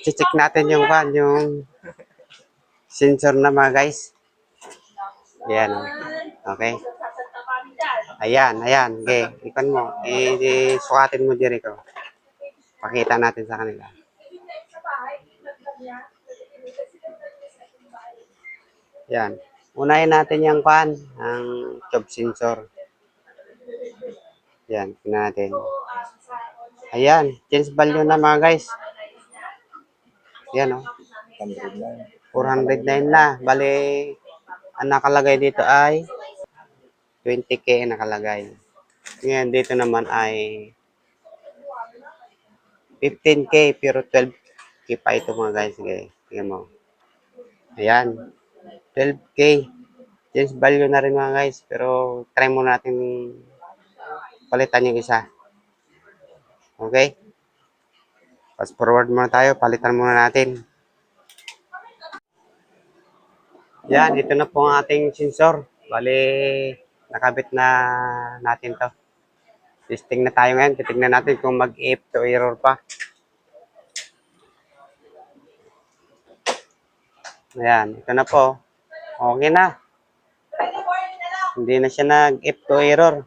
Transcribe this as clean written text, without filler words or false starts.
check natin yung sensor na mga guys. Ayan. Okay. Ayan. Okay. Ipan mo. Sukatin mo diri ko. Pakita natin sa kanila. Ayan. Unahin natin yung ang tube sensor. Ayan. Tingnan natin. Ayan. Change value na mga guys. Ayan o. 409 na. Bali, ang nakalagay dito ay 20K ang nakalagay. Ngayon, dito naman ay 15K pero 12K pa ito mga guys. Sige, tingnan mo. Ayan. 12K. Change value na rin mga guys. Pero try muna natin palitan yung isa. Okay? Fast forward muna tayo. Palitan muna natin. Yan, ito na po ang ating sensor. Bali, nakabit na natin to. Testing na tayo ngayon. Titignan natin kung mag-if to error pa. Ayan, ito na po. Okay na. Hindi na siya nag-if to error.